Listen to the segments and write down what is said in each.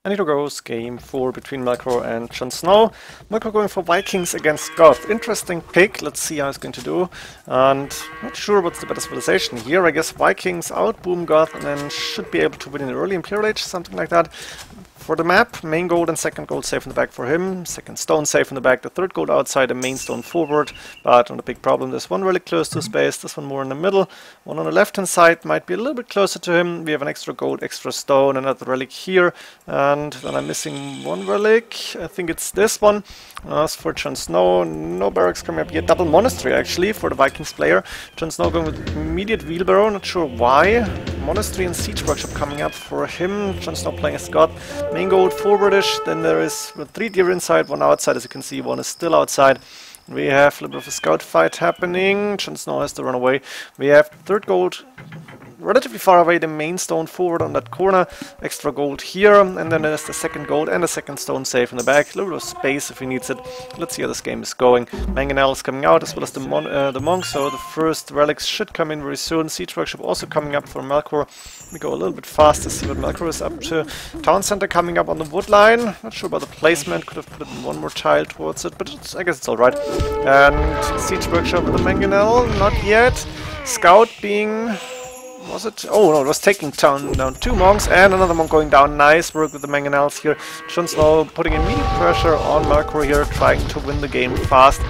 And here goes game 4 between Melkor and JonSnow. Melkor going for Vikings against Goth. Interesting pick, let's see how he's going to do. And not sure what's the better civilization here. I guess Vikings outboom Goth and then should be able to win in early Imperial Age, something like that. For the map, main gold and second gold safe in the back for him, second stone safe in the back, the third gold outside, the main stone forward, but on the big problem, there's one really close to space, this one more in the middle, one on the left hand side might be a little bit closer to him. We have an extra gold, extra stone, another relic here, and then I'm missing one relic, I think it's this one. As for JonSnow, no barracks coming up yet, double monastery actually for the Vikings player. JonSnow going with immediate wheelbarrow, not sure why. Monastery and siege workshop coming up for him. JonSnow playing as God. Main gold forwardish, then there is 3 deer inside, 1 outside, as you can see, 1 is still outside. We have a little bit of a scout fight happening. JonSnow has to run away. We have third gold relatively far away, the main stone forward on that corner, extra gold here, and then there's the second gold and the second stone safe in the back, a little bit of space if he needs it. Let's see how this game is going. Mangonel is coming out as well as the monk, so the first relics should come in very soon. Siege workshop also coming up for Melkor. We go a little bit fast to see what Melkor is up to. Town center coming up on the wood line, not sure about the placement, could have put one more tile towards it, but I guess it's alright. And siege workshop with the Mangonel, not yet. Scout being... was it? Oh no, it was taking down 2 monks and another monk going down. Nice work with the Mangonels here. JonSnow putting immediate pressure on Melkor here, trying to win the game fast.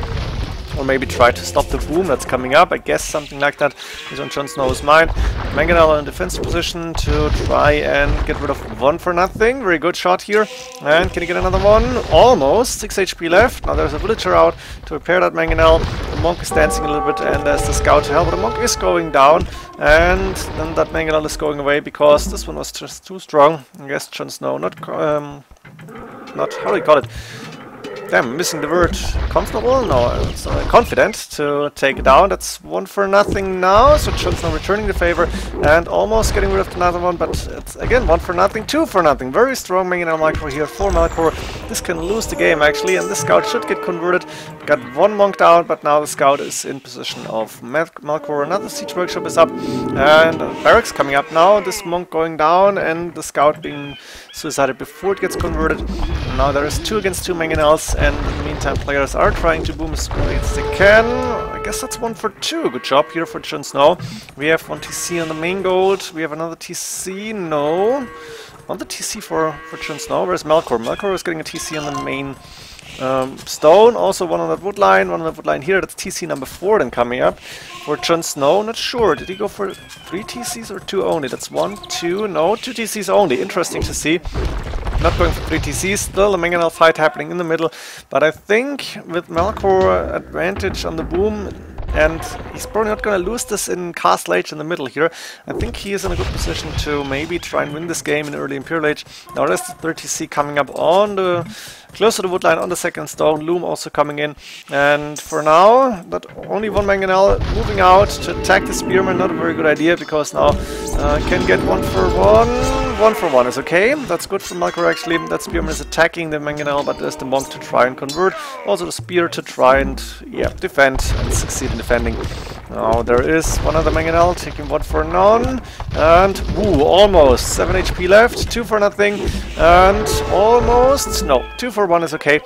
Or maybe try to stop the boom that's coming up. I guess something like that is on JonSnow's mind. Mangonel in defensive position to try and get rid of 1 for nothing. Very good shot here. And can he get another one? Almost. 6 HP left. Now there's a villager out to repair that Mangonel. The monk is dancing a little bit and there's the scout to help. But the monk is going down. And then that Mangonel is going away because this one was just too strong. I guess JonSnow not how do you call it? Damn, missing the word comfortable? No, it's confident to take it down. That's 1 for nothing now, so JonSnow returning the favor and almost getting rid of another one, but it's again 1 for nothing, 2 for nothing. Very strong Mangonel micro here for Melkor. This can lose the game actually, and this scout should get converted. Got 1 monk down, but now the scout is in position of Melkor. Another siege workshop is up, and barracks coming up now. This monk going down, and the scout being suicided before it gets converted. Now there is 2 against 2 Mangonels, and in the meantime players are trying to boom as quickly as they can. I guess that's 1 for 2. Good job here for JonSnow. We have 1 TC on the main gold. We have another TC. No. Another TC for JonSnow. Where's Melkor? Melkor is getting a TC on the main stone. Also 1 on that wood line. 1 on that wood line here. That's TC number 4 then coming up. For JonSnow, not sure. Did he go for 3 TCs or 2 only? That's 1, 2, no, 2 TCs only. Interesting to see. Not going for 3 TCs, still a Mangonel fight happening in the middle, but I think with Melkor advantage on the boom, and he's probably not going to lose this in Castle Age in the middle here. I think he is in a good position to maybe try and win this game in early Imperial Age. Now there's the 3 TC coming up on the close to the woodline on the second stone, Loom also coming in, and for now, that only 1 Mangonel moving out to attack the Spearman. Not a very good idea because now can get 1 for 1. 1 for 1 is okay. That's good for Melkor actually. That Spearman is attacking the Mangonel, but there's the monk to try and convert. Also the spear to try and defend and succeed in defending. Now there is 1 other Mangonel taking 1 for none, and almost 7 HP left. 2 for nothing, and almost 2 for 1 is okay.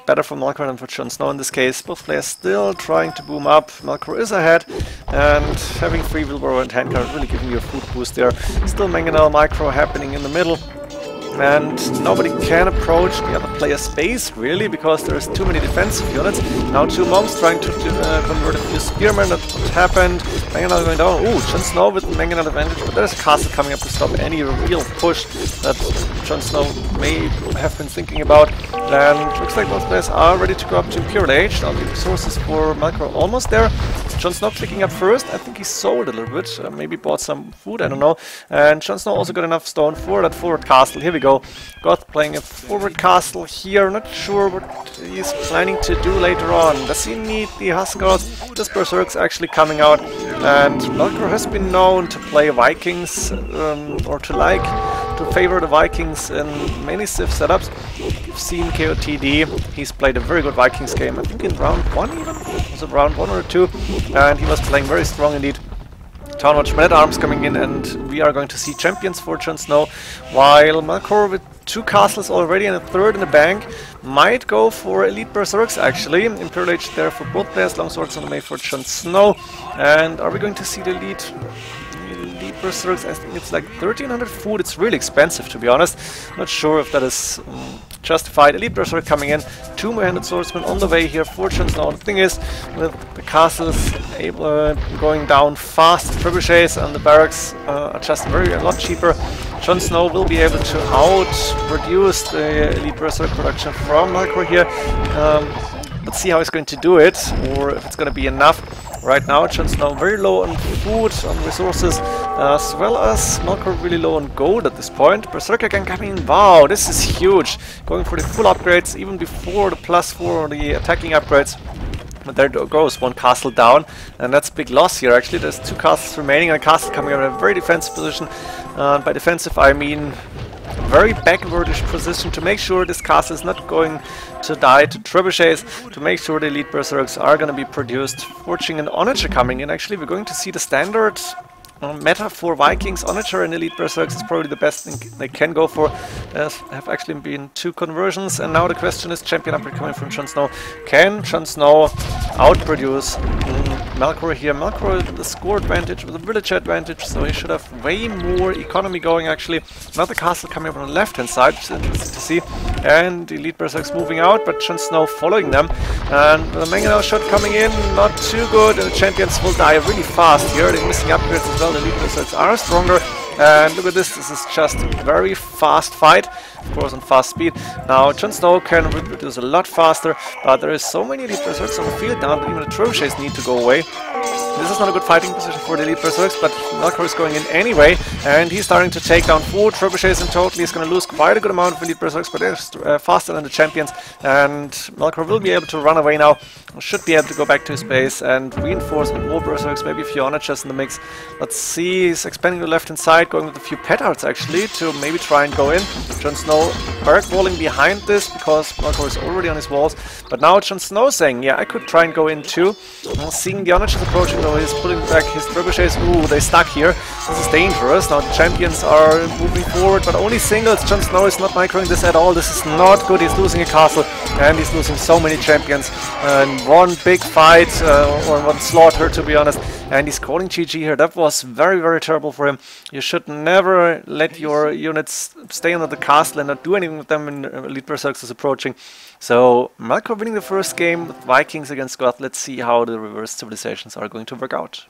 Better for Melkor than for JonSnow in this case. Both players still trying to boom up. Melkor is ahead, and having free wheelbarrow and handcart really giving you a food boost there. Still Mangonel micro happening in the middle. And nobody can approach the other player's space, really, because there's too many defensive units. Now 2 monks trying to convert a few spearmen. That's what happened. Mangonel going down. Ooh, JonSnow with Mangonel advantage, but there's a castle coming up to stop any real push that JonSnow may have been thinking about. And looks like both players are ready to go up to Imperial Age. Now the resources for Melkor almost there. JonSnow clicking up first. I think he sold a little bit. Maybe bought some food, I don't know. And JonSnow also got enough stone for that forward castle. Here we go. Goth playing a forward castle here. Not sure what he's planning to do later on. Does he need the Huskars? This Berserk's actually coming out. And Melkor has been known to play Vikings, or to favor the Vikings in many Civ setups. You've seen KOTD. He's played a very good Vikings game. I think in round 1 even? Was it round 1 or 2? And he was playing very strong indeed. Town Watch Men-at-Arms coming in, and we are going to see champions for JonSnow, while Melkor with 2 castles already and a 3rd in the bank might go for Elite Berserks actually. Imperial Age there for both players, Longswords on the way for JonSnow. And are we going to see the Elite Berserks? I think it's like 1300 food. It's really expensive, to be honest. Not sure if that is justified. Elite Berserk coming in, 2 more-handed swordsmen on the way here for JonSnow. The thing is, with the castles going down fast, trebuchets and the barracks are just a lot cheaper. JonSnow will be able to outproduce the Elite Berserk production from Melkor here. Let's see how he's going to do it, or if it's going to be enough. Right now, JonSnow very low on food, on resources, as well as Melkor really low on gold at this point. Berserker again coming in. Wow, this is huge. Going for the full upgrades, even before the +4 or the attacking upgrades. But there goes 1 castle down, and that's a big loss here actually. There's 2 castles remaining, and a castle coming in a very defensive position. By defensive I mean very backwardish position to make sure this castle is not going to die to trebuchets, to make sure the Elite Berserks are going to be produced. Forging and Onager coming in actually. We're going to see the standard meta for Vikings. Onager and Elite Berserks is probably the best thing they can go for. There have actually been 2 conversions, and now the question is champion upgrade coming from JonSnow. Can JonSnow outproduce Melkor here? Melkor with the score advantage, with the village advantage, so he should have way more economy going actually. Another castle coming up on the left hand side, which is interesting to see. And Elite Berserks moving out, but JonSnow following them. And the mangonel shot coming in, not too good, and the champions will die really fast here. They're missing upgrades as well. The Elite Berserks are stronger. And look at this, this is just a very fast fight, of course on fast speed. Now JonSnow can reproduce a lot faster, but there is so many Elite Berserks on the field now that even the trebuchets need to go away. This is not a good fighting position for the Elite Berserks, but Melkor is going in anyway, and he's starting to take down 4 trebuchets in total. He's going to lose quite a good amount of Elite Berserks, but they're faster than the champions, and Melkor will be able to run away now. Should be able to go back to his base and reinforce with more Berserks, maybe a few Onagers in the mix. Let's see, he's expanding the left hand side, going with a few petards actually to maybe try and go in. JonSnow barrack walling behind this because Melkor is already on his walls, but now JonSnow saying, yeah, I could try and go in too. Seeing the Onagers approaching though, he's pulling back his trebuchets. Ooh, they stuck here. This is dangerous. Now the champions are moving forward, but only singles. JonSnow is not microing this at all. This is not good. He's losing a castle, and he's losing so many champions. And one big fight, or one slaughter to be honest, and he's calling GG here. That was very, very terrible for him. You should never let your units stay under the castle and not do anything with them when Elite Berserks is approaching. So Melkor winning the first game with Vikings against Goth. Let's see how the reverse civilizations are going to work out.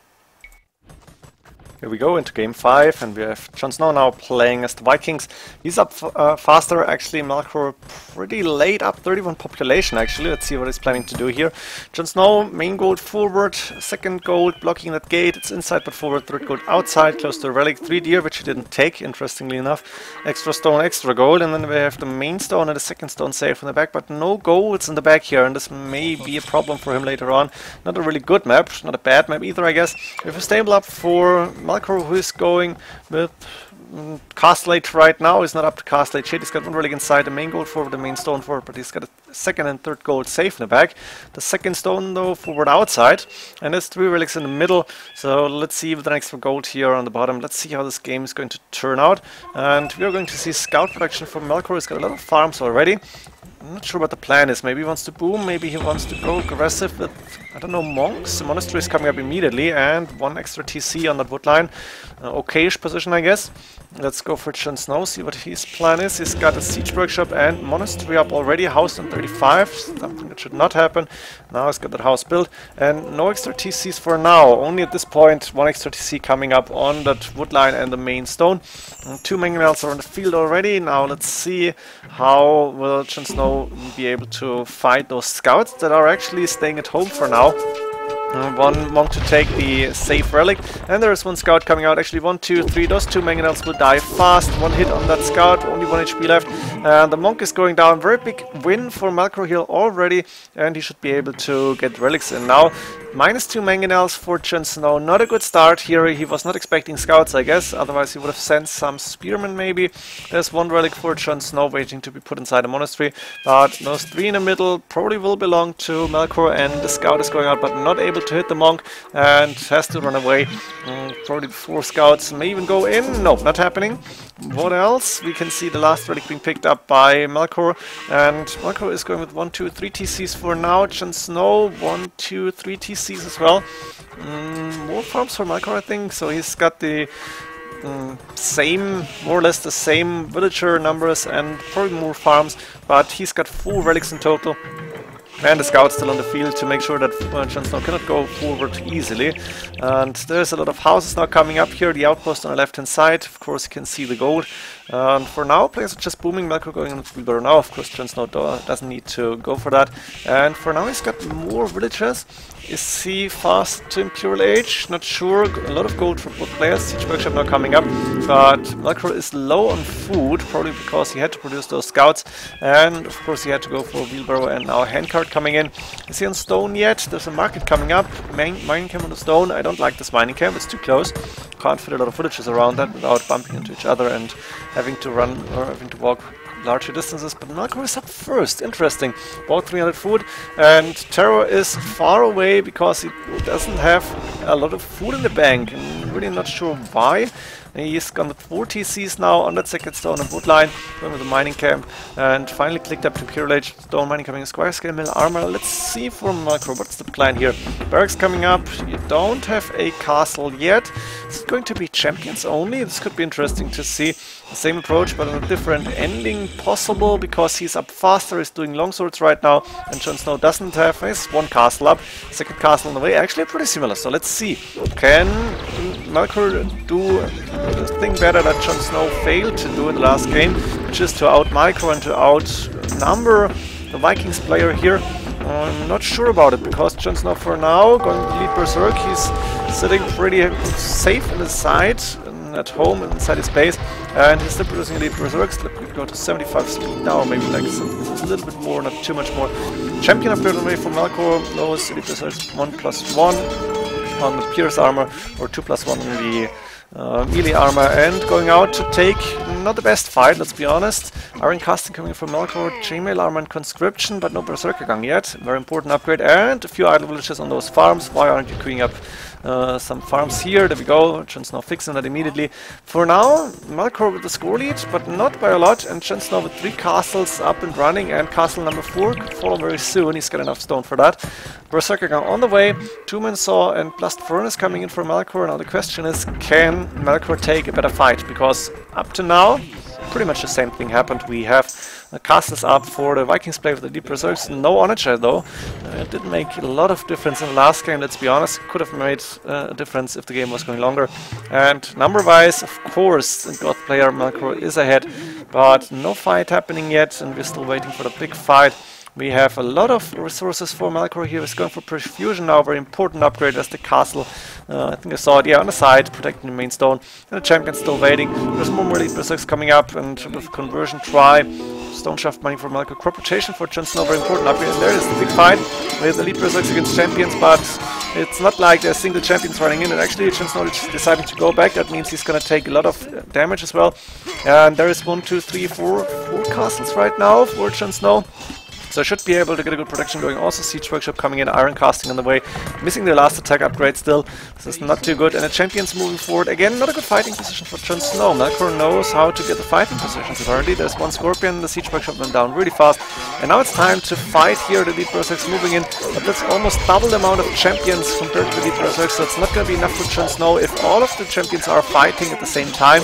Here we go into game 5, and we have JonSnow now playing as the Vikings. He's up faster, actually. Melkor pretty late, up 31 population actually. Let's see what he's planning to do here. JonSnow, main gold forward, second gold blocking that gate. It's inside but forward, third gold outside, close to a relic. 3 deer, which he didn't take, interestingly enough. Extra stone, extra gold, and then we have the main stone and the second stone safe in the back, but no golds in the back here, and this may be a problem for him later on. Not a really good map, not a bad map either, I guess. If a stable up for Melkor, who is going with Castle Age right now. He's not up to Castle Age yet. He's got 1 relic inside, the main gold forward, the main stone forward, but he's got a second and third gold safe in the back. The second stone though forward outside, and there's 3 relics in the middle. So let's see with an extra gold here on the bottom. Let's see how this game is going to turn out, and we are going to see scout production from Melkor. He's got a lot of farms already. I'm not sure what the plan is. Maybe he wants to boom, maybe he wants to go aggressive with, I don't know, monks. The monastery is coming up immediately, and 1 extra TC on that wood line. Okay-ish position, I guess. Let's go for JonSnow, see what his plan is. He's got a siege workshop and monastery up already, house on 35, something that should not happen. Now he's got that house built, and no extra TCs for now. Only at this point 1 extra TC coming up on that wood line and the main stone. And 2 mangonels are on the field already. Now let's see how will JonSnow be able to fight those scouts that are actually staying at home for now. 1 monk to take the safe relic, and there is 1 scout coming out. Actually 1, 2, 3, those 2 mangonels will die fast. 1 hit on that scout, only 1 HP left, and the monk is going down. Very big win for Melkor here already, and he should be able to get relics in now. -2 mangonels for JonSnow. Not a good start here. He was not expecting scouts, I guess, otherwise he would have sent some spearmen maybe. There's 1 relic for JonSnow waiting to be put inside a monastery, but those 3 in the middle probably will belong to Melkor, and the scout is going out but not able able to hit the monk and has to run away. Probably 4 scouts may even go in. Nope, not happening. What else? We can see the last relic being picked up by Melkor, and Melkor is going with 1, 2, 3 TCs for now. JonSnow 1, 2, 3 TCs as well. More farms for Melkor, I think. So he's got the same, more or less the same villager numbers and probably more farms, but he's got 4 relics in total. And the scouts still on the field to make sure that JonSnow cannot go forward easily. And there's a lot of houses now coming up here. The outpost on the left hand side, of course you can see the gold. And for now, players are just booming. Melkor going on wheelbarrow now. Of course, JonSnow doesn't need to go for that. And for now, he's got more villagers. Is he fast to Imperial Age? Not sure. A lot of gold for both players. Siege Workshop now coming up. But Melkor is low on food, probably because he had to produce those scouts. And of course, he had to go for a wheelbarrow and now a handcart coming in. Is he on stone yet? There's a market coming up. Mining camp on the stone. I don't like this mining camp. It's too close. Can't fit a lot of villagers around that without bumping into each other and having to run or having to walk larger distances. But Melkor is up first. Interesting. About 300 food, and Terror is far away because he doesn't have a lot of food in the bank. I'm really not sure why. He's gone with 4 TCs now on that second stone and wood line, going with the mining camp, and finally clicked up to Imperial Age stone mining coming in square scale mill armor. Let's see from Melkor what's the plan here. Barracks coming up. You don't have a castle yet. Is it going to be champions only? This could be interesting to see. The same approach, but on a different ending possible, because he's up faster, he's doing longswords right now, and JonSnow doesn't have his 1 castle up, 2nd castle on the way. Actually pretty similar, so let's see. Can Melkor do the thing better that JonSnow failed to do in the last game, which is to out-micro and to outnumber the Vikings player here? I'm not sure about it, because JonSnow for now going to lead Berserk. He's sitting pretty safe in his side, at home inside his base, and he's still producing elite berserks. Let me go to 75 speed now, maybe like a little bit more, not too much more. Champion upgrade on the way from Melkor, lowest elite berserks 1+1 on the Pierce armor, or 2+1 on the melee armor, and going out to take not the best fight, let's be honest. Iron casting coming from Melkor, chainmail armor and conscription, but no berserker gun yet. Very important upgrade, and a few idle villages on those farms. Why aren't you queuing up some farms here? There we go. JonSnow fixing that immediately. For now, Melkor with the score lead, but not by a lot, and JonSnow with 3 castles up and running, and castle number 4 could follow very soon. He's got enough stone for that. Berserker gun on the way. 2-man saw and blast furnace coming in for Melkor. Now the question is, can Melkor take a better fight? Because up to now, pretty much the same thing happened. We have castles up for the Vikings play with the deep berserks. No onager though. It didn't make a lot of difference in the last game, let's be honest. Could have made a difference if the game was going longer. And number-wise, of course, the God player Melkor is ahead, but no fight happening yet, and we're still waiting for the big fight. We have a lot of resources for Melkor here. He's going for perfusion now, very important upgrade as the castle. I think I saw it, yeah, on the side, protecting the main stone. And the champion's still waiting. There's more elite berserks coming up, and with conversion try. Stone shaft mining for Melkor. Crop rotation for JonSnow, very important upgrade. And there is the big fight with elite berserks against champions, but it's not like there's single champions running in. And actually, JonSnow is deciding to go back. That means he's going to take a lot of damage as well. And there is 1, 2, 3, 4 castles right now for JonSnow. So I should be able to get a good protection going. Also Siege Workshop coming in, Iron Casting on the way. Missing their last attack upgrade still. This is not too good. And the Champion's moving forward. Again, not a good fighting position for JonSnow. Melkor knows how to get the fighting positions apparently. There's 1 Scorpion, the Siege Workshop went down really fast. And now it's time to fight here. The Elite Berserks moving in. But that's almost double the amount of champions compared to the Elite Berserks. So it's not going to be enough for JonSnow if all of the champions are fighting at the same time.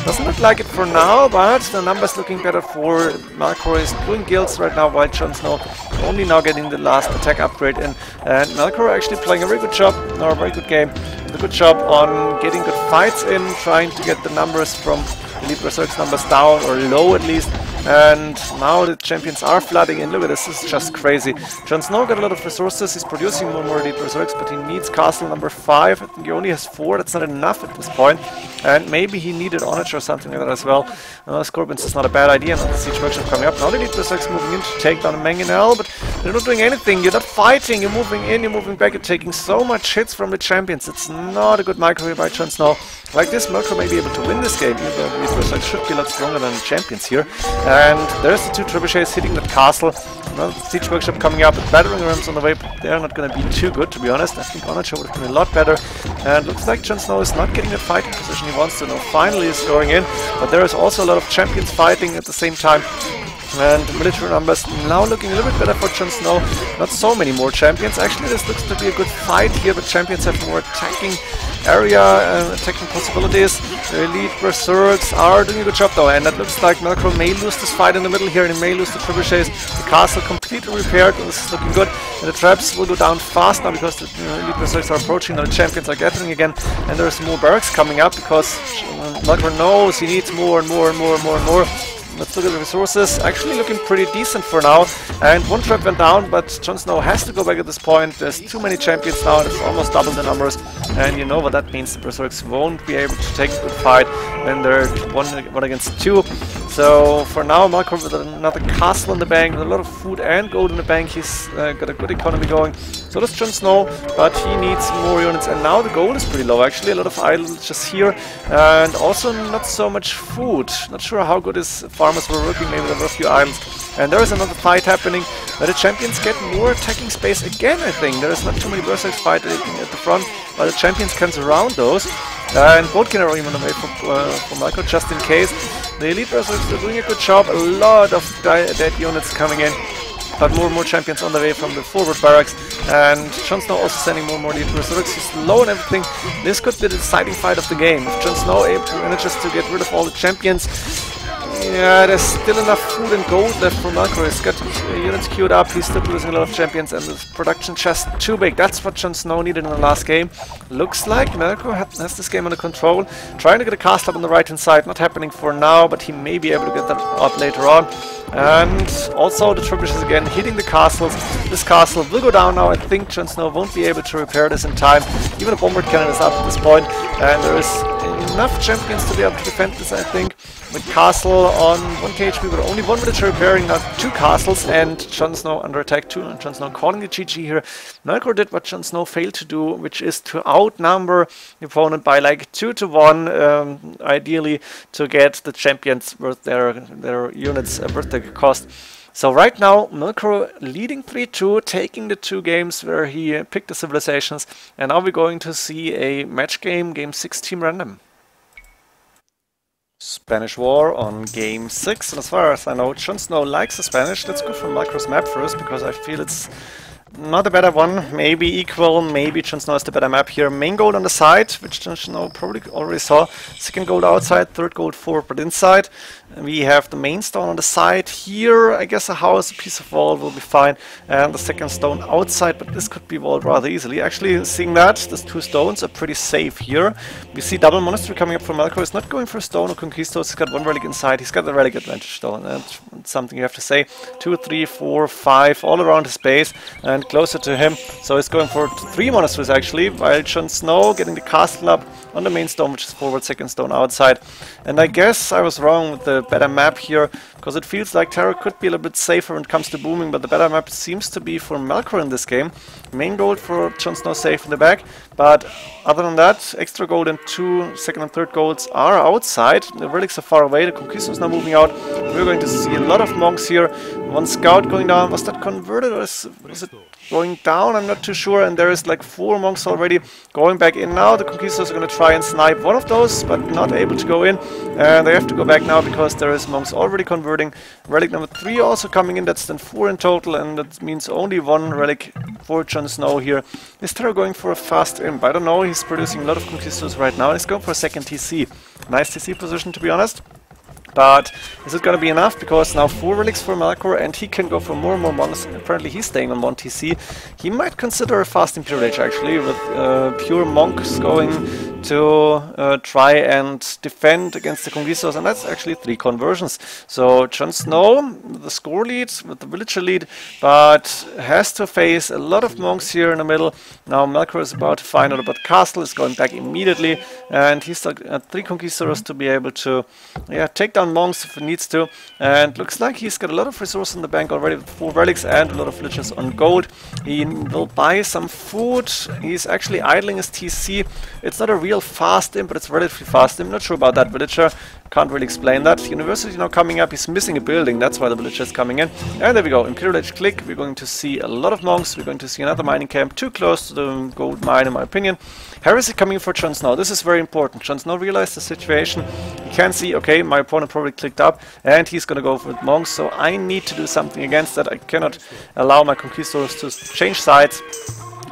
Doesn't look like it for now, but the numbers looking better for Melkor. Is doing guilds right now, while JonSnow only now getting the last attack upgrade in. And Melkor actually playing a very good job, or a very good game, a good job on getting good fights in, trying to get the numbers from Elite Berserk's numbers down, or low at least. And now the champions are flooding in. Look at this, this is just crazy. JonSnow got a lot of resources, he's producing more Elite Berserks, but he needs castle number 5. I think he only has 4, that's not enough at this point. And maybe he needed Onage or something like that as well. Scorpions is not a bad idea, and the Siege Workshop coming up. Now the Elite Berserks moving in to take down Mangonel, but You're not doing anything, you're not fighting, you're moving in, you're moving back, you're taking so much hits from the champions. It's not a good micro here by JonSnow. Like this, Melkor may be able to win this game, even though the Berserk should be a lot stronger than the champions here. And there's the two trebuchets hitting that castle. Well, Siege Workshop coming up with battering rams on the way, but they're not going to be too good, to be honest. I think Onacho would have been a lot better. And looks like JonSnow is not getting the fighting position he wants to. Now finally is going in, but there is also a lot of champions fighting at the same time. And military numbers now looking a little bit better for JonSnow. Not so many more champions. Actually, this looks to be a good fight here, but champions have more attacking area, attacking possibilities. The elite Berserks are doing a good job though, and that looks like Melkor may lose this fight in the middle here, and he may lose the trebuchets. The castle completely repaired, and this is looking good. And the traps will go down fast now because the elite Berserks are approaching, now the champions are gathering again, and there's more barracks coming up because Melkor knows he needs more and more and more and more and more. Let's look at the resources. Actually looking pretty decent for now. And one trap went down, but JonSnow has to go back at this point. There's too many champions now. It's almost double the numbers. And you know what that means. The Berserks won't be able to take a good fight when they're one against two. So for now, Melkor with another castle in the bank, with a lot of food and gold in the bank. He's got a good economy going. So does JonSnow, but he needs more units. And now the gold is pretty low, actually. A lot of idles just here. And also not so much food. Not sure how good his farmers were working. Maybe there were a few islands. And there is another fight happening. Where the champions get more attacking space again, I think. There is not too many Berserks fighting at the front, but the champions can surround those. And both can are even away from Melkor just in case. The elite Berserks are doing a good job. A lot of dead units coming in. But more and more champions on the way from the forward barracks. And JonSnow also sending more and more elite Berserks. He's low and everything. This could be the deciding fight of the game. If JonSnow manages to get rid of all the champions, yeah, there's still enough food and gold left for Melkor. He's got units queued up, he's still losing a lot of champions, and the production chest too big. That's what JonSnow needed in the last game. Looks like Melkor has this game under control. Trying to get a castle up on the right hand side, not happening for now, but he may be able to get that up later on. And also the trebuchets again hitting the castles. This castle will go down now. I think JonSnow won't be able to repair this in time. Even a bombard cannon is up at this point, and there is enough champions to be able to defend this, I think. With castle on 1k HP, but only one military repairing, not two castles, and JonSnow under attack too, and JonSnow calling the GG here. Melkor did what JonSnow failed to do, which is to outnumber the opponent by like 2 to 1, ideally to get the champions worth their units, worth their cost. So right now, Melkor leading 3-2, taking the two games where he picked the civilizations, and now we're going to see a match game, game 6 team random. Spanish War on game 6, and as far as I know, JonSnow likes the Spanish. Let's go for Melkor's map first, because I feel it's not a better one, maybe equal, maybe JonSnow has the better map here. Main gold on the side, which JonSnow probably already saw. Second gold outside, third gold forward but inside. And we have the main stone on the side here. I guess a house, a piece of wall will be fine. And the second stone outside, but this could be walled rather easily. Actually, seeing that, these two stones are pretty safe here. We see double monastery coming up from Melkor. He's not going for a stone or conquistos. He's got one relic inside. He's got the relic advantage though, and that's something you have to say. 2, 3, 4, 5, all around his base and closer to him. So he's going for 3 monasteries actually, while JonSnow getting the castle up on the main stone, which is forward, second stone outside. And I guess I was wrong with the better map here, because it feels like Terror could be a little bit safer when it comes to booming, but the better map seems to be for Melkor in this game. Main gold for JonSnow safe in the back, but other than that, extra gold and 2 second and third golds are outside. The relics are far away, the Conquistadors now moving out. We're going to see a lot of monks here. One scout going down. Was that converted or is it going down? I'm not too sure. And there is like 4 monks already going back in now. The Conquistadors are going to try and snipe one of those, but not able to go in. And they have to go back now because there is monks already converting. Relic number 3 also coming in. That's then 4 in total, and that means only 1 relic for JonSnow here. Is Terror going for a fast imp? I don't know. He's producing a lot of Conquistadors right now. He's going for a second TC. Nice TC position, to be honest. But is it going to be enough? Because now 4 relics for Melkor, and he can go for more and more monks. Apparently he's staying on 1 TC. He might consider a fast Imperial Age actually, with pure monks going to try and defend against the Conquistors, and that's actually 3 conversions. So JonSnow, the score lead, with the villager lead, but has to face a lot of monks here in the middle. Now Melkor is about to find out about the castle, is going back immediately, and he's got 3 Conquistors to be able to take down monks if he needs to, and looks like he's got a lot of resources in the bank already with 4 relics and a lot of villagers on gold. He will buy some food. He's actually idling his TC. It's not a real fast imp, but it's relatively fast imp. Not sure about that villager. Can't really explain that. University now coming up. He's missing a building. That's why the villager is coming in. And there we go. Imperial Age click. We're going to see a lot of monks. We're going to see another mining camp. Too close to the gold mine, in my opinion. Heresy coming for JonSnow. This is very important. JonSnow realized the situation. He can see, okay, my opponent probably clicked up, and he's going to go for monks. So I need to do something against that. I cannot allow my Conquistors to change sides.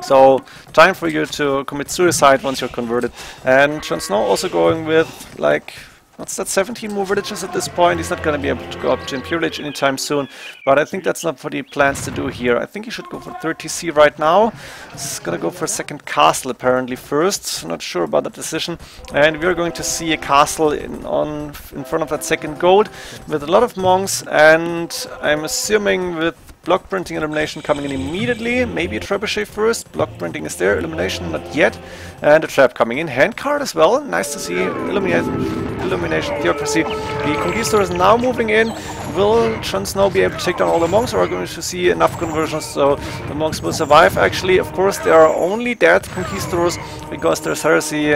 So, time for you to commit suicide once you're converted. And JonSnow also going with, like, what's that, 17 more villages at this point. He's not going to be able to go up to Imperial Age anytime soon. But I think that's not what he plans to do here. I think he should go for 30C right now. He's going to go for a second castle apparently first. Not sure about that decision. And we're going to see a castle in front of that second gold with a lot of monks. And I'm assuming with block printing elimination coming in immediately. Maybe a trebuchet first. Block printing is there. Elimination not yet. And a trap coming in. Handcard as well. Nice to see. Illumination Theocracy. The Conquistor is now moving in. Will JonSnow be able to take down all the monks, or are we going to see enough conversions so the monks will survive? Actually, of course, there are only dead Conquistors because there's heresy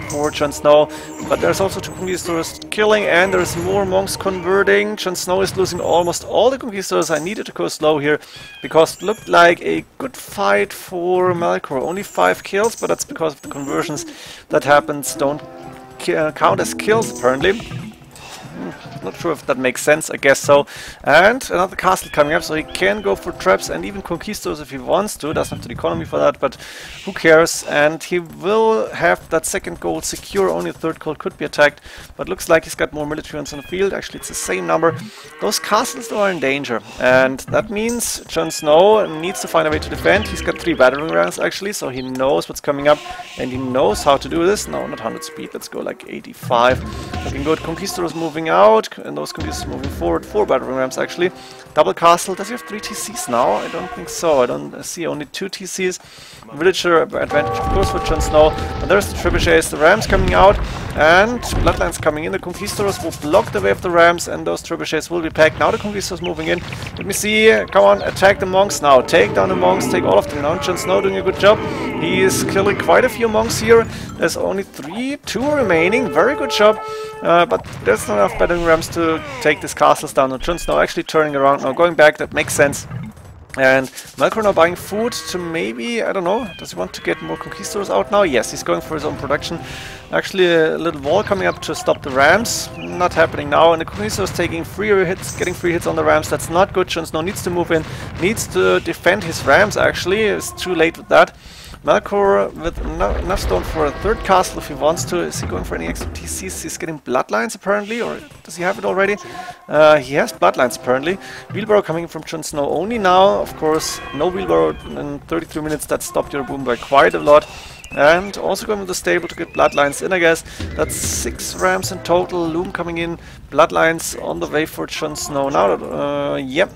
for JonSnow, but there's also 2 Conquistors killing, and there's more monks converting. JonSnow is losing almost all the Conquistors. I needed to go slow here because it looked like a good fight for Melkor. Only 5 kills, but that's because of the conversions that happens don't count as kills apparently. Not sure if that makes sense, I guess so. And another castle coming up, so he can go for traps and even Conquistors if he wants to. Doesn't have the economy for that, but who cares? And he will have that second gold secure. Only the third gold could be attacked, but looks like he's got more military units on the field. Actually, it's the same number. Those castles though are in danger, and that means JonSnow needs to find a way to defend. He's got 3 battering rams actually, so he knows what's coming up and he knows how to do this. No, not 100 speed. Let's go like 85. Looking good. Conquistors moving out, and those Conquistors moving forward. 4 battering rams actually. Double castle. Does he have 3 TCs now? I don't think so. I don't see only 2 TCs. Villager advantage of course for JonSnow. And there's the trebuchets. The rams coming out, and bloodlines coming in. The Conquistors will block the way of the rams, and those trebuchets will be packed. Now the Conquistors moving in. Let me see. Come on, attack the monks now. Take down the monks. Take all of them down. JonSnow doing a good job. He is killing quite a few monks here. There's only 2 remaining. Very good job. But there's not enough battering rams to take these castles down. And JonSnow actually turning around now, going back. That makes sense. And Melkor now buying food to maybe, I don't know, does he want to get more Conquistors out now? Yes, he's going for his own production. Actually, a little wall coming up to stop the rams. Not happening now, and the Conquistors taking free hits, getting free hits on the rams. That's not good. JonSnow needs to move in, needs to defend his rams actually. It's too late with that. Melkor with enough stone for a 3rd castle if he wants to. Is he going for any extra TCs? He's getting bloodlines apparently, or does he have it already? He has bloodlines apparently. Wheelbarrow coming from JonSnow only now. Of course, no wheelbarrow in 33 minutes. That stopped your boom by quite a lot. And also going with the stable to get bloodlines in, I guess. That's 6 rams in total. Loom coming in. Bloodlines on the way for JonSnow now. Yep,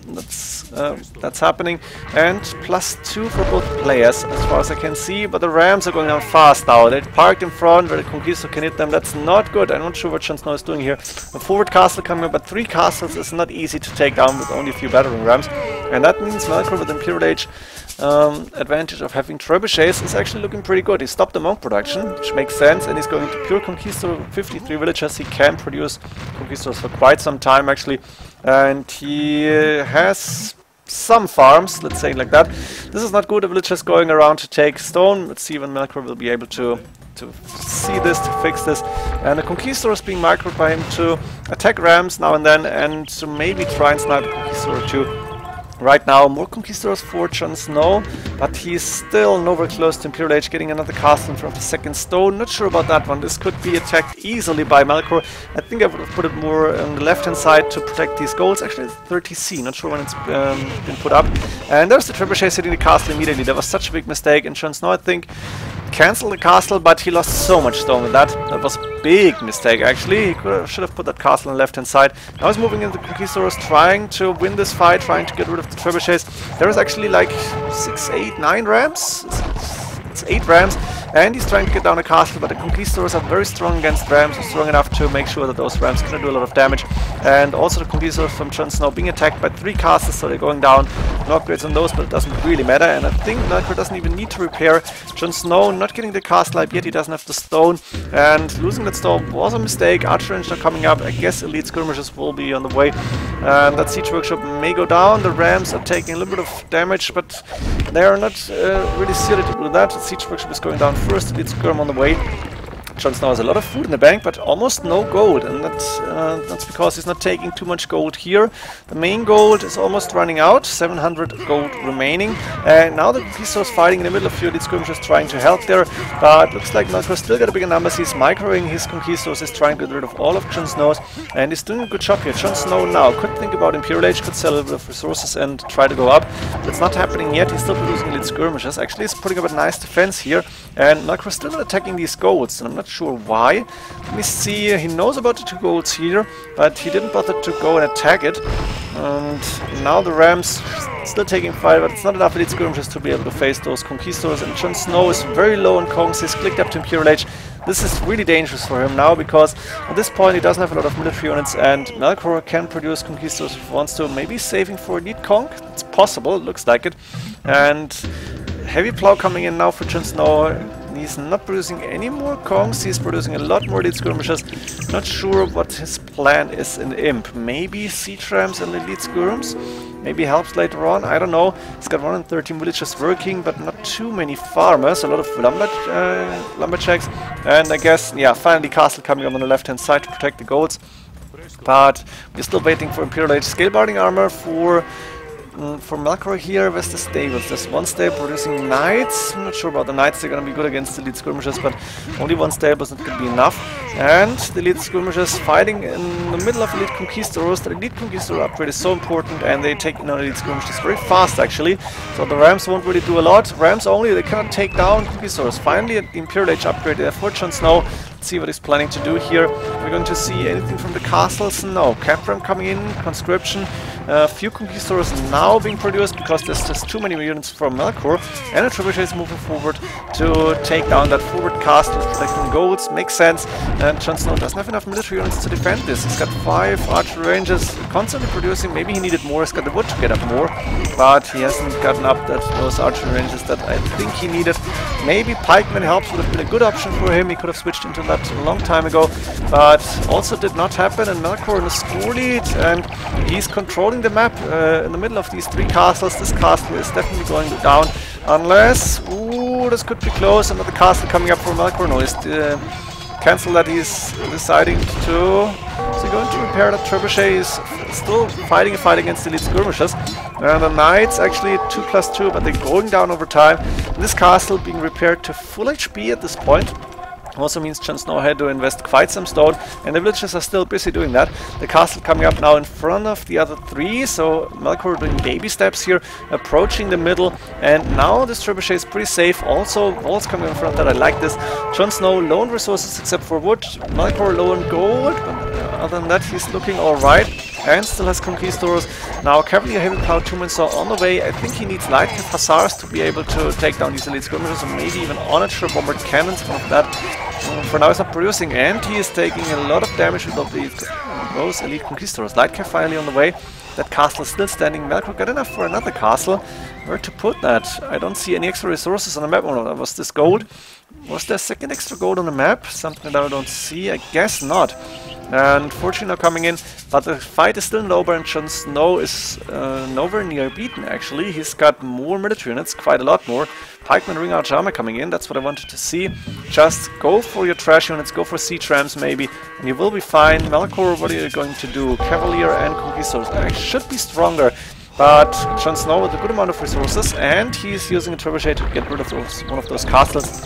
that's happening. And +2 for both players, as far as I can see. But the rams are going down fast now. They parked in front where the Conquistor can hit them. That's not good. I'm not sure what JonSnow is doing here. A forward castle coming up, but 3 castles is not easy to take down with only a few battering rams. And that means Melkor with Imperial Age advantage of having trebuchets is actually looking pretty good. He stopped the monk production, which makes sense, and he's going to pure Conquistor. 53 villagers. He can produce Conquistors for quite some time actually, and he has some farms, let's say it like that. This is not good. The villagers going around to take stone. Let's see when Melkor will be able to see this, to fix this. And the Conquistor is being microed by him to attack rams now and then, and to maybe try and snipe the Conquistor or 2. Right now, more Conquistors for JonSnow, but he's still nowhere close to Imperial Age, getting another castle in front of the second stone. Not sure about that one. This could be attacked easily by Melkor. I think I would have put it more on the left-hand side to protect these goals. Actually, it's 30C. Not sure when it's been put up. And there's the trebuchet hitting the castle immediately. That was such a big mistake. And JonSnow, I think, cancel the castle, but he lost so much stone with that. That was a big mistake, actually. He should have put that castle on the left-hand side. Now he's moving into the Conquistadors, trying to win this fight, trying to get rid of the trebuchets. There is actually like 6, 8, 9 rams. It's 8 rams, and he's trying to get down a castle, but the Conquistadors are very strong against rams, strong enough to make sure that those rams cannot do a lot of damage. And also the Conquistadors from JonSnow being attacked by 3 castles, so they're going down. No upgrades on those, but it doesn't really matter. And I think Melkor doesn't even need to repair. JonSnow not getting the castle up yet, he doesn't have the stone, and losing that stone was a mistake. Archer range are coming up, I guess elite skirmishers will be on the way. And that siege workshop may go down. The rams are taking a little bit of damage, but they are not really suited to do that. The siege workshop is going down first, elite skirm on the way. JonSnow has a lot of food in the bank, but almost no gold, and that's because he's not taking too much gold here. The main gold is almost running out, 700 gold remaining, and now the Conquistadors fighting in the middle of few elite skirmishers trying to help there, but looks like Melkor still got a bigger numbers. He's microing his Conquistadors, he's trying to get rid of all of JonSnow's, and he's doing a good job here. JonSnow now could think about Imperial Age, could sell a bit of resources and try to go up, but it's not happening yet. He's still producing elite skirmishers. Actually, he's putting up a nice defense here, and Melkor still not attacking these golds, and I'm not sure why. Let me see, he knows about the 2 golds here, but he didn't bother to go and attack it. And now the rams still taking fire, but it's not enough elite skirmishers to be able to face those Conquistadors, and JonSnow is very low on Kongs. He's clicked up to Imperial Age. This is really dangerous for him now, because at this point he doesn't have a lot of military units, and Melkor can produce Conquistadors if he wants to. Maybe saving for elite Kong? It's possible, it looks like it. And heavy plow coming in now for JonSnow. He's not producing any more Kongs, he's producing a lot more elite skirmishers. Not sure what his plan is in Imp. Maybe siege rams and elite skirms? Maybe helps later on, I don't know. He's got 113 villagers working, but not too many farmers, a lot of lumberjacks. And I guess, yeah, finally castle coming up on the left-hand side to protect the golds. But we're still waiting for Imperial Age scale barding armor for Melkor here. Where's the stables? There's one stable producing knights. I'm not sure about the knights, they're gonna be good against the elite skirmishers, but only one stable is not gonna be enough. And the elite skirmishers fighting in the middle of elite conquistadors. The elite conquistador upgrade is so important, and they take in elite skirmishers very fast actually. So the rams won't really do a lot. Rams only, they cannot take down conquistadors. Finally the Imperial Age upgrade there for JonSnow. Let's see what he's planning to do here. We're going to see anything from the castles? No. Camp ram coming in, conscription. A few conquistadors now being produced because there's just too many units from Melkor, and a trebuchet is moving forward to take down that forward castle, protecting golds. Makes sense, and JonSnow doesn't have enough military units to defend this. He's got 5 archer rangers constantly producing. Maybe he needed more, he's got the wood to get up more, but he hasn't gotten up those archer rangers that I think he needed. Maybe pikeman helps would have been a good option for him. He could have switched into that a long time ago, but also did not happen, and Melkor in a score lead, and he's controlling the map in the middle of these 3 castles. This castle is definitely going down, unless... Ooh, this could be close. Another castle coming up for Melkor. No, he's cancel that. He's deciding to... Is he going to repair that trebuchet? He's still fighting a fight against elite skirmishers. And the knights actually 2+2, but they're going down over time. This castle being repaired to full HP at this point. Also means JonSnow had to invest quite some stone, and the villagers are still busy doing that. The castle coming up now in front of the other 3, so Melkor doing baby steps here, approaching the middle, and now this trebuchet is pretty safe. Also, walls coming in front that I like this. JonSnow low on resources except for wood, Melkor low on gold, but other than that he's looking alright, and still has conquistadors. Now Cavalier Heavy Plow 2-man saw on the way. I think he needs light hussars to be able to take down these elite skirmishers, or maybe even on-it bombard cannons, one of that. For now he's not producing, and he is taking a lot of damage with those elite conquistadors. Light Cav finally on the way. That castle is still standing. Melkor got enough for another castle. Where to put that? I don't see any extra resources on the map. Oh, no, was this gold? Was there a second extra gold on the map? Something that I don't see? I guess not. And fortune now coming in, but the fight is still over, and JonSnow is nowhere near beaten actually. He's got more military units, quite a lot more. Pikeman Ring Arch Armor coming in, that's what I wanted to see. Just go for your trash units, go for siege rams maybe, and you will be fine. Melkor, what are you going to do? Cavalier and Conquistadors should be stronger, but JonSnow with a good amount of resources, and he's using a trebuchet to get rid of one of those castles.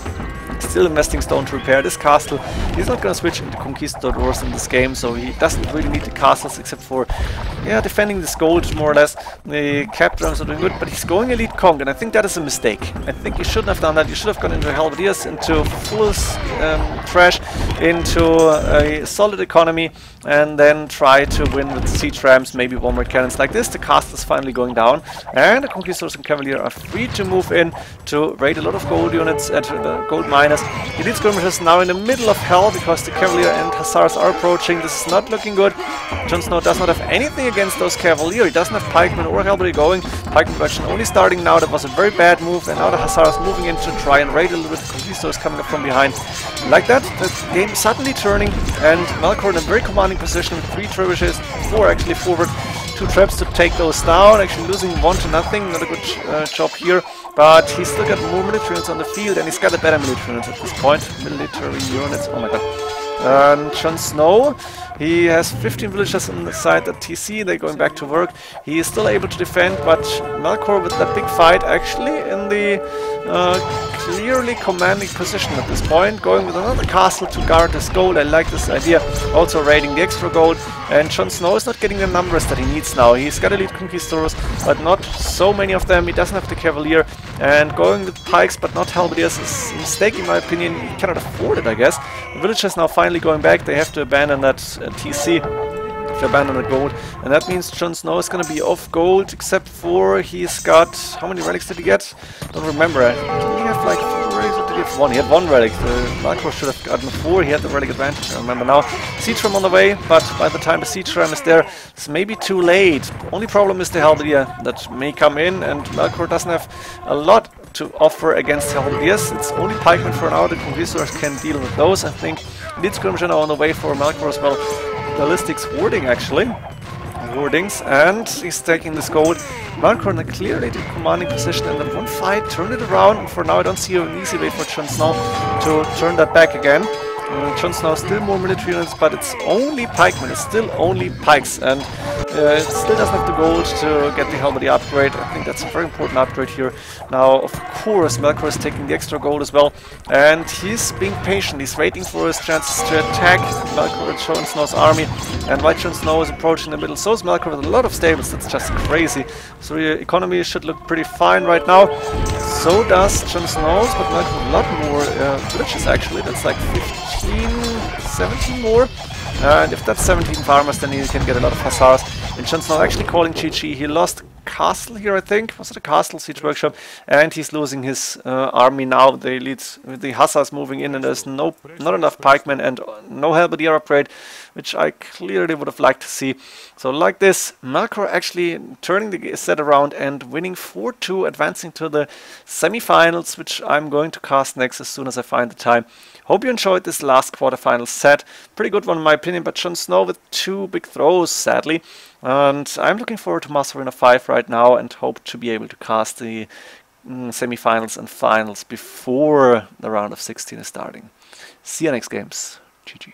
Still investing stone to repair this castle. He's not going to switch into conquistadors in this game, so he doesn't really need the castles except for, yeah, defending this gold more or less. The cap drums are doing good, but he's going elite conk, and I think that is a mistake. I think you shouldn't have done that. You should have gone into halberdiers, into full trash, into a solid economy, and then try to win with siege rams, maybe one more cannons like this. The castle is finally going down, and the conquistadors and cavalier are free to move in to raid a lot of gold units at the gold miners. The elite skirmishers now in the middle of hell because the cavalier and hussars are approaching. This is not looking good. JonSnow does not have anything against those cavalier. He doesn't have pikemen or cavalry going. Pikemen production only starting now. That was a very bad move, and now the hussars moving in to try and raid a little bit. The conquistadors coming up from behind. Like that, the game suddenly turning, and Melkor in a very commanding position with 3 trebuchets, 4 actually forward. 2 traps to take those down, actually losing 1 to nothing. Not a good job here, but he's still got more military units on the field, and he's got a better military units at this point. Military units, oh my god. And JonSnow, he has 15 villagers on the side at TC, they're going back to work. He is still able to defend, but Melkor with that big fight actually in the clearly commanding position at this point, going with another castle to guard this gold. I like this idea. Also raiding the extra gold, and JonSnow is not getting the numbers that he needs now. He's got elite conquistadors, but not so many of them. He doesn't have the cavalier, and going with pikes but not halberdiers is a mistake in my opinion. He cannot afford it, I guess. The villagers now finally going back. They have to abandon that TC. To abandon the gold, and that means JonSnow is going to be off gold, except for he's got, how many relics did he get? Don't remember. Did he have like 4 relics, or did he have 1? He had 1 relic. Melkor should have gotten 4. He had the relic advantage, I remember now. Siege ram on the way, but by the time the siege ram is there, it's maybe too late. The only problem is the halberdier that may come in, and Melkor doesn't have a lot to offer against halberdiers. It's only pikemen for now. The conquistadors can deal with those. I think elite skirmishers are on the way for Melkor as well. Ballistics warding actually. Wardings, and he's taking this gold. Melkor in a clearly commanding position, and then one fight, turn it around, and for now I don't see an easy way for JonSnow to turn that back again. JonSnow still more military units, but it's only pikemen, it's still only pikes, and it still doesn't have the gold to get the halberdier upgrade. I think that's a very important upgrade here. Now, of course, Melkor is taking the extra gold as well, and he's being patient. He's waiting for his chances to attack Melkor and JonSnow's army, and while JonSnow is approaching the middle, so is Melkor with a lot of stables. That's just crazy. So your economy should look pretty fine right now. So does JonSnow's, but Melkor with a lot more villages actually. That's like 15, 17 more. And if that's 17 farmers, then you can get a lot of hussars. And JonSnow actually calling GG. He lost castle here, I think. Was it a castle? Siege workshop. And he's losing his army now. They lead with the hussars moving in, and there's not enough pikemen and no halberdier upgrade, which I clearly would have liked to see. So like this, Melkor actually turning the set around and winning 4-2, advancing to the semi-finals, which I'm going to cast next as soon as I find the time. Hope you enjoyed this last quarterfinal set. Pretty good one in my opinion, but JonSnow with 2 big throws, sadly. And I'm looking forward to MoAre4 right now, and hope to be able to cast the semi-finals and finals before the round of 16 is starting. See you next games. GG.